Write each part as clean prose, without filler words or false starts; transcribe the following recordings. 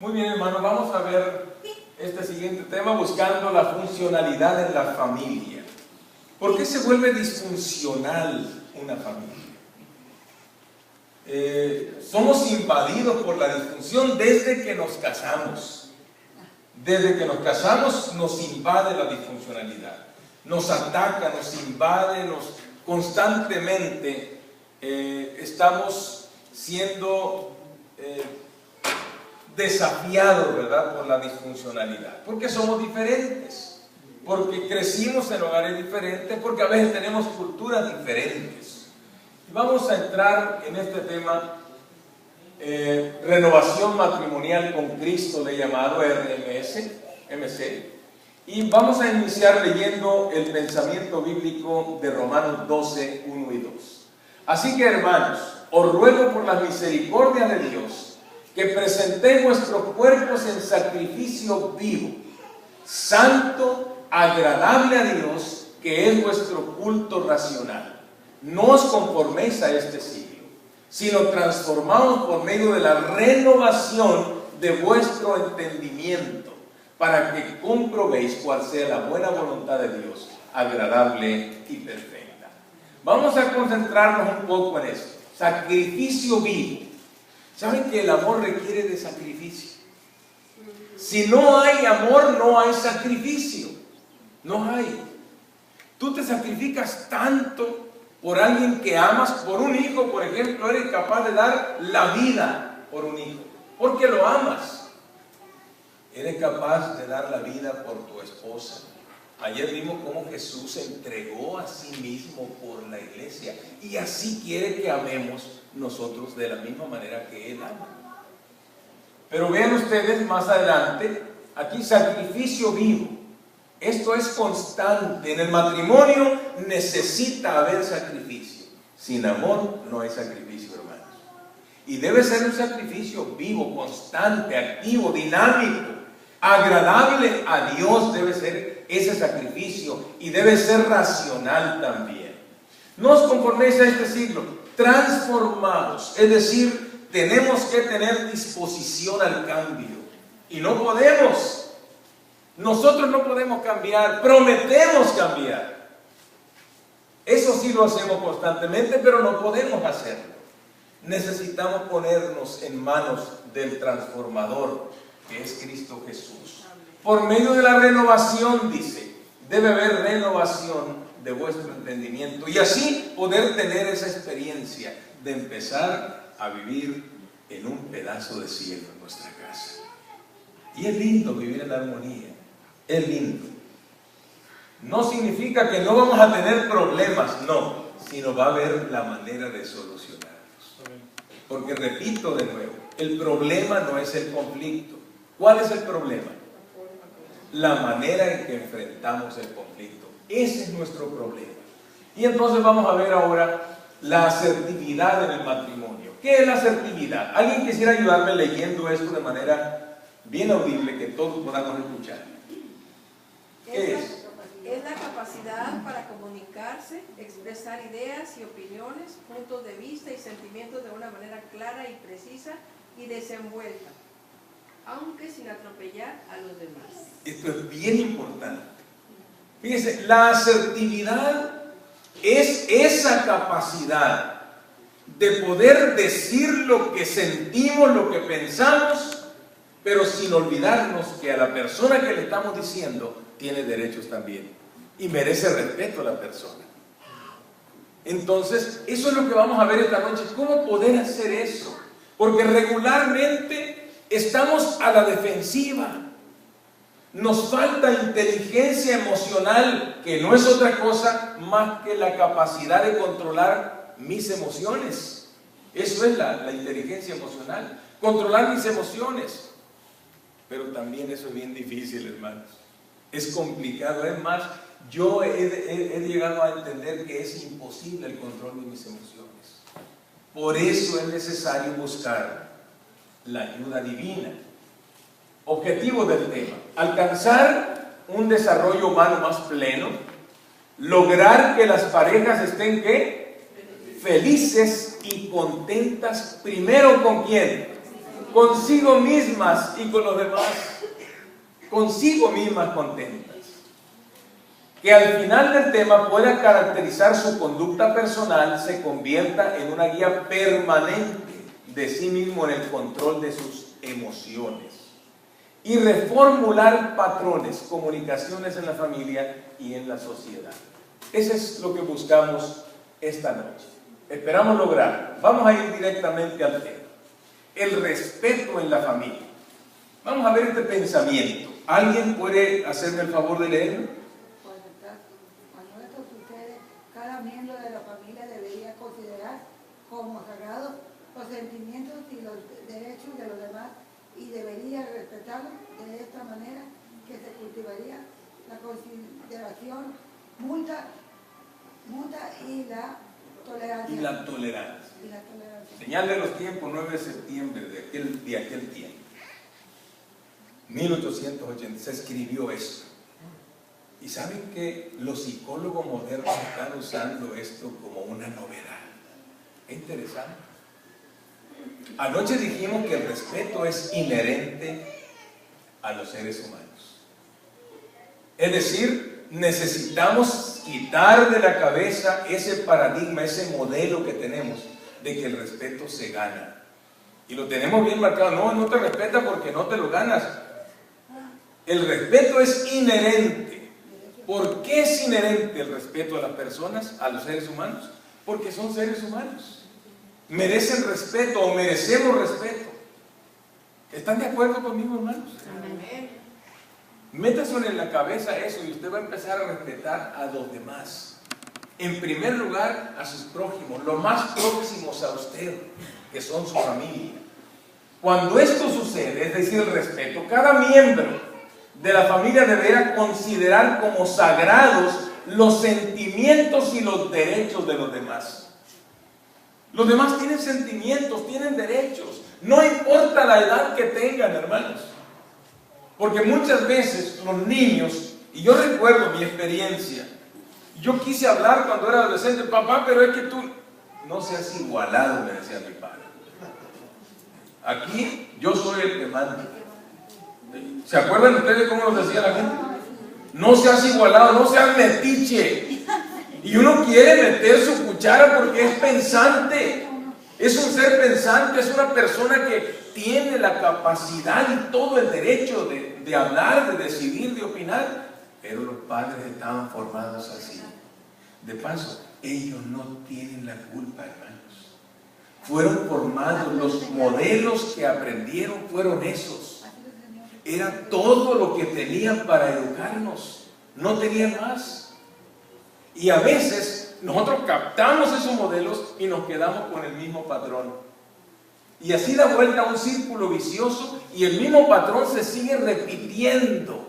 Muy bien, hermanos, vamos a ver este siguiente tema, buscando la funcionalidad en la familia. ¿Por qué se vuelve disfuncional una familia? Somos invadidos por la disfunción desde que nos casamos. Desde que nos casamos nos invade la disfuncionalidad. Nos ataca, nos invade, constantemente estamos siendo desafiados, ¿verdad?, por la disfuncionalidad, porque somos diferentes, porque crecimos en hogares diferentes, porque a veces tenemos culturas diferentes. Y vamos a entrar en este tema, renovación matrimonial con Cristo, le he llamado RMC, y vamos a iniciar leyendo el pensamiento bíblico de Romanos 12, 1 y 2. Así que, hermanos, os ruego por la misericordia de Dios, que presentéis vuestros cuerpos en sacrificio vivo, santo, agradable a Dios, que es vuestro culto racional. No os conforméis a este siglo, sino transformaos por medio de la renovación de vuestro entendimiento, para que comprobéis cuál sea la buena voluntad de Dios, agradable y perfecta. Vamos a concentrarnos un poco en esto. Sacrificio vivo. ¿Saben que el amor requiere de sacrificio? Si no hay amor, no hay sacrificio. No hay. Tú te sacrificas tanto por alguien que amas, por un hijo, por ejemplo, eres capaz de dar la vida por un hijo, porque lo amas. Eres capaz de dar la vida por tu esposa. Ayer vimos cómo Jesús se entregó a sí mismo por la iglesia, y así quiere que amemos nosotros de la misma manera que Él ama. Pero vean ustedes más adelante, aquí sacrificio vivo. Esto es constante. En el matrimonio necesita haber sacrificio. Sin amor no hay sacrificio, hermanos. Y debe ser un sacrificio vivo, constante, activo, dinámico, agradable a Dios. Debe ser ese sacrificio, y debe ser racional también. No os conforméis a este siglo, transformados, es decir, tenemos que tener disposición al cambio, y no podemos, nosotros no podemos cambiar, prometemos cambiar. Eso sí lo hacemos constantemente, pero no podemos hacerlo. Necesitamos ponernos en manos del transformador, que es Cristo Jesús. Por medio de la renovación, dice, debe haber renovación de vuestro entendimiento, y así poder tener esa experiencia de empezar a vivir en un pedazo de cielo en nuestra casa. Y es lindo vivir en armonía, es lindo. No significa que no vamos a tener problemas, no, sino va a haber la manera de solucionarlos. Porque repito de nuevo, el problema no es el conflicto. ¿Cuál es el problema? La manera en que enfrentamos el conflicto. Ese es nuestro problema. Y entonces vamos a ver ahora la asertividad en el matrimonio. ¿Qué es la asertividad? ¿Alguien quisiera ayudarme leyendo esto de manera bien audible, que todos podamos escuchar? ¿Qué es? Es la capacidad para comunicarse, expresar ideas y opiniones, puntos de vista y sentimientos de una manera clara y precisa y desenvuelta, aunque sin atropellar a los demás. Esto es bien importante. Fíjense, la asertividad es esa capacidad de poder decir lo que sentimos, lo que pensamos, pero sin olvidarnos que a la persona que le estamos diciendo tiene derechos también y merece respeto a la persona. Entonces, eso es lo que vamos a ver esta noche, cómo poder hacer eso, porque regularmente estamos a la defensiva. Nos falta inteligencia emocional, que no es otra cosa más que la capacidad de controlar mis emociones. Eso es la inteligencia emocional, controlar mis emociones. Pero también eso es bien difícil, hermanos. Es complicado. Es más, yo he llegado a entender que es imposible el control de mis emociones. Por eso es necesario buscar la ayuda divina. Objetivo del tema: alcanzar un desarrollo humano más pleno, lograr que las parejas estén ¿qué? Felices y contentas. Primero, ¿con quién? consigo mismas y con los demás, consigo mismas contentas. Que al final del tema pueda caracterizar su conducta personal, se convierta en una guía permanente de sí mismo en el control de sus emociones. Y reformular patrones, comunicaciones en la familia y en la sociedad. Eso es lo que buscamos esta noche. Esperamos lograr. Vamos a ir directamente al tema. El respeto en la familia. Vamos a ver este pensamiento. ¿Alguien puede hacerme el favor de leerlo? Cuando esto sucede, cada miembro de la familia debería considerar como sagrados los sentimientos y los derechos de los demás y debería respetarlos de esta manera que se cultivaría la consideración mutua y la tolerancia. Y la tolerancia. Y la tolerancia. Señal de los tiempos, 9 de septiembre de aquel tiempo. 1880 se escribió esto. Y saben que los psicólogos modernos están usando esto como una novedad. Es interesante. Anoche dijimos que el respeto es inherente a los seres humanos. Es decir, necesitamos quitar de la cabeza ese paradigma, ese modelo que tenemos de que el respeto se gana. Y lo tenemos bien marcado. No, no te respeta porque no te lo ganas. El respeto es inherente. ¿Por qué es inherente el respeto a las personas, a los seres humanos? Porque son seres humanos. Merecen respeto o merecemos respeto. ¿Están de acuerdo conmigo, hermanos? Amén. Métaselo en la cabeza eso y usted va a empezar a respetar a los demás. En primer lugar, a sus prójimos, los más próximos a usted, que son su familia. Cuando esto sucede, es decir, el respeto, cada miembro de la familia deberá considerar como sagrados los sentimientos y los derechos de los demás. Los demás tienen sentimientos, tienen derechos. No importa la edad que tengan, hermanos. Porque muchas veces los niños, y yo recuerdo mi experiencia, yo quise hablar cuando era adolescente, papá, pero es que tú no seas igualado, me decía mi padre. Aquí yo soy el que manda. ¿Se acuerdan ustedes cómo nos decía la gente? No seas igualado, no seas metiche. Y uno quiere meter su cuchara porque es pensante. Es un ser pensante, es una persona que tiene la capacidad y todo el derecho de hablar, de decidir, de opinar. Pero los padres estaban formados así. De paso, ellos no tienen la culpa, hermanos. Fueron formados, los modelos que aprendieron fueron esos. Era todo lo que tenían para educarnos. No tenían más. Y a veces nosotros captamos esos modelos y nos quedamos con el mismo patrón. Y así da vuelta a un círculo vicioso y el mismo patrón se sigue repitiendo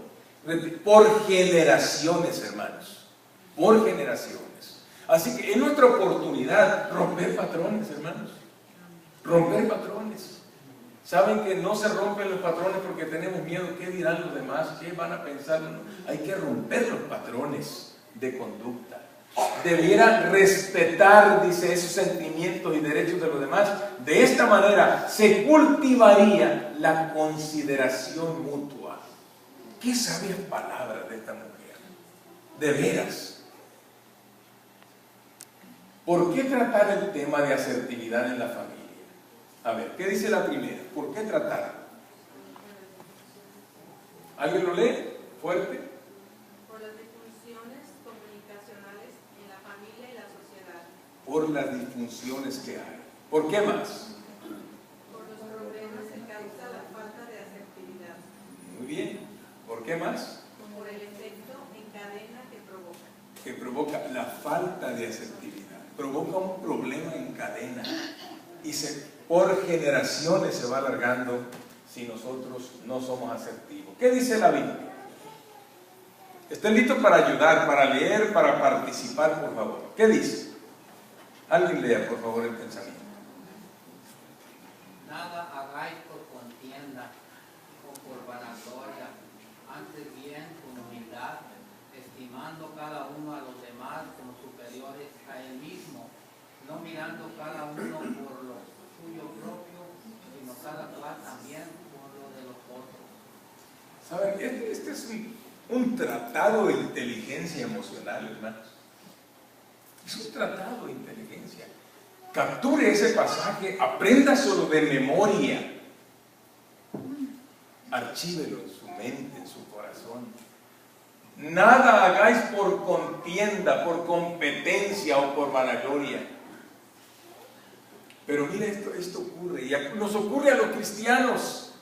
por generaciones, hermanos. Por generaciones. Así que es nuestra oportunidad romper patrones, hermanos. Romper patrones. Saben que no se rompen los patrones porque tenemos miedo. ¿Qué dirán los demás? ¿Qué van a pensar? No, hay que romper los patrones de conducta. Debiera respetar, dice, esos sentimientos y derechos de los demás. De esta manera se cultivaría la consideración mutua. Qué sabias palabras de esta mujer. De veras. ¿Por qué tratar el tema de asertividad en la familia? A ver, ¿qué dice la primera? ¿Por qué tratar? ¿Alguien lo lee? ¿Fuerte? Por las disfunciones comunicacionales en la familia y la sociedad. Por las disfunciones que hay. ¿Por qué más? Por los problemas que causa la falta de asertividad. Muy bien. ¿Por qué más? Por el efecto en cadena que provoca. Que provoca la falta de asertividad. Provoca un problema en cadena. Y por generaciones se va alargando si nosotros no somos asertivos. ¿Qué dice la Biblia? Estén listos para ayudar, para leer, para participar, por favor. ¿Qué dice? Alguien lea, por favor, el pensamiento. Nada hagáis por contienda o por vanagloria, antes bien con humildad, estimando cada uno a los demás como superiores a él mismo, no mirando cada uno por lo suyo propio, sino cada cual también por lo de los otros. ¿Saben? Este es un tratado de inteligencia emocional, hermanos. Es un tratado de inteligencia. Capture ese pasaje, apréndaselo de memoria. Archívelo en su mente, en su corazón. Nada hagáis por contienda, por competencia o por vanagloria. Pero mira, esto ocurre, y nos ocurre a los cristianos.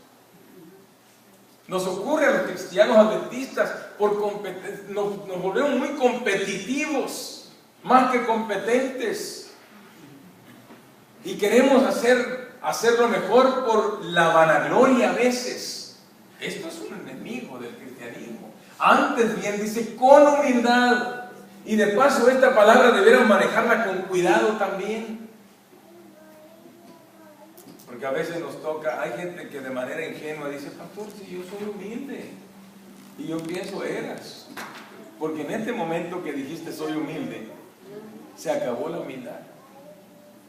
Nos ocurre a los cristianos adventistas, nos volvemos muy competitivos, más que competentes. Y queremos hacer lo mejor por la vanagloria a veces. Esto es un enemigo del cristianismo. Antes bien dice, con humildad. Y de paso esta palabra debemos manejarla con cuidado también. Porque a veces nos toca, hay gente que de manera ingenua dice, pastor, si yo soy humilde. Y yo pienso, eras. Porque en este momento que dijiste soy humilde, se acabó la humildad.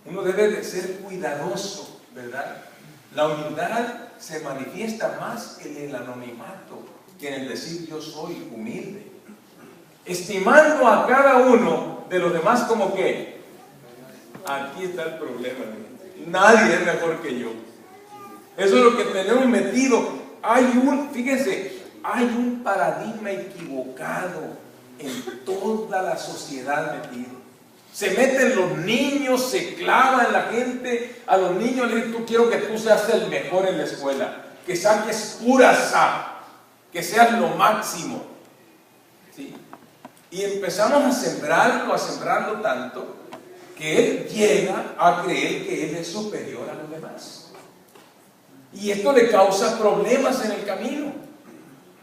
Uno debe de ser cuidadoso, ¿verdad? La humildad se manifiesta más en el anonimato que en el decir yo soy humilde. Estimando a cada uno de los demás como que, aquí está el problema, nadie es mejor que yo. Eso es lo que tenemos metido. Fíjense, hay un paradigma equivocado en toda la sociedad metido. Se meten los niños, se clavan la gente. A los niños les dicen, quiero que tú seas el mejor en la escuela, que saques pura sa, que seas lo máximo. ¿Sí? Y empezamos a sembrarlo tanto, que él llega a creer que él es superior a los demás. Y esto le causa problemas en el camino.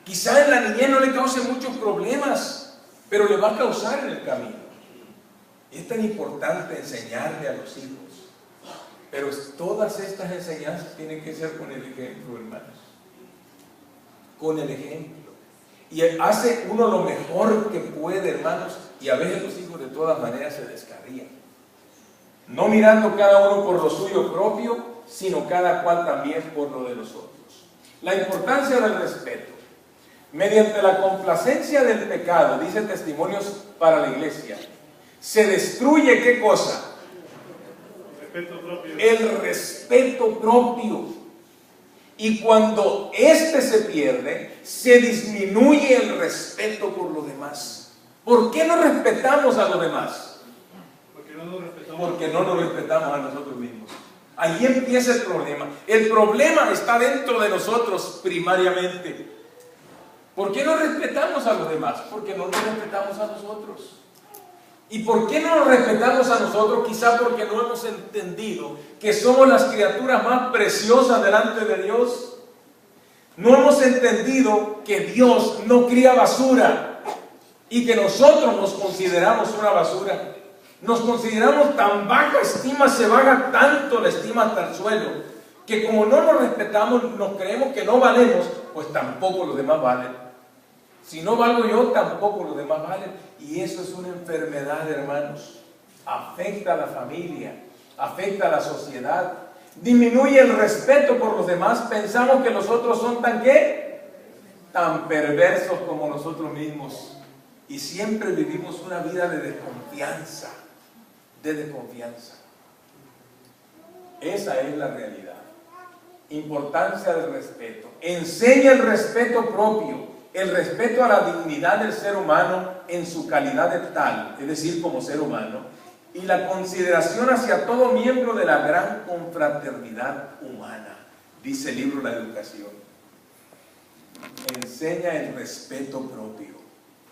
Quizá en la niñez no le cause muchos problemas, pero le va a causar en el camino. Es tan importante enseñarle a los hijos, pero todas estas enseñanzas tienen que ser con el ejemplo, hermanos. Con el ejemplo. Y hace uno lo mejor que puede, hermanos, y a veces los hijos de todas maneras se descarrían. No mirando cada uno por lo suyo propio, sino cada cual también por lo de los otros. La importancia del respeto. Mediante la complacencia del pecado, dice Testimonios para la Iglesia, se destruye ¿qué cosa? Respeto propio. El respeto propio. Y cuando éste se pierde, se disminuye el respeto por los demás. ¿Por qué no respetamos a los demás? Porque no nos respetamos a nosotros mismos. Ahí empieza el problema. El problema está dentro de nosotros primariamente. ¿Por qué no respetamos a los demás? Porque no nos respetamos a nosotros. ¿Y por qué no nos respetamos a nosotros? Quizá porque no hemos entendido que somos las criaturas más preciosas delante de Dios. No hemos entendido que Dios no cría basura y que nosotros nos consideramos una basura. Nos consideramos tan baja estima, se baja tanto la estima hasta el suelo, que como no nos respetamos, nos creemos que no valemos, pues tampoco los demás valen. Si no valgo yo, tampoco los demás valen. Y eso es una enfermedad, hermanos. Afecta a la familia, afecta a la sociedad, disminuye el respeto por los demás. Pensamos que los otros son tan ¿qué? Tan perversos como nosotros mismos. Y siempre vivimos una vida de desconfianza, Esa es la realidad. Importancia del respeto. Enseña el respeto propio. El respeto a la dignidad del ser humano en su calidad de tal, es decir, como ser humano, y la consideración hacia todo miembro de la gran confraternidad humana, dice el libro La Educación. Enseña el respeto propio,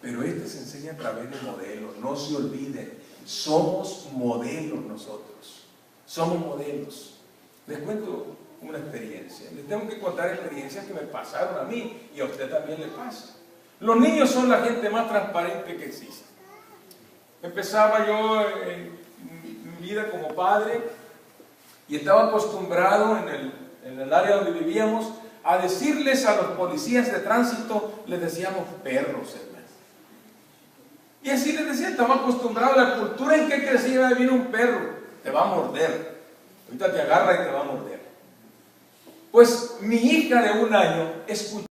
pero este se enseña a través de modelos. No se olviden, somos modelos nosotros, somos modelos. Les cuento una experiencia. Les tengo que contar experiencias que me pasaron a mí y a usted también le pasa. Los niños son la gente más transparente que existe. Empezaba yo en mi vida como padre y estaba acostumbrado en el área donde vivíamos a decirles a los policías de tránsito, les decíamos perros, hermano. Y así les decía, estaba acostumbrado a la cultura en que crecía, viene un perro, te va a morder. Ahorita te agarra y te va a morder. Pues mi hija de 1 año escuchó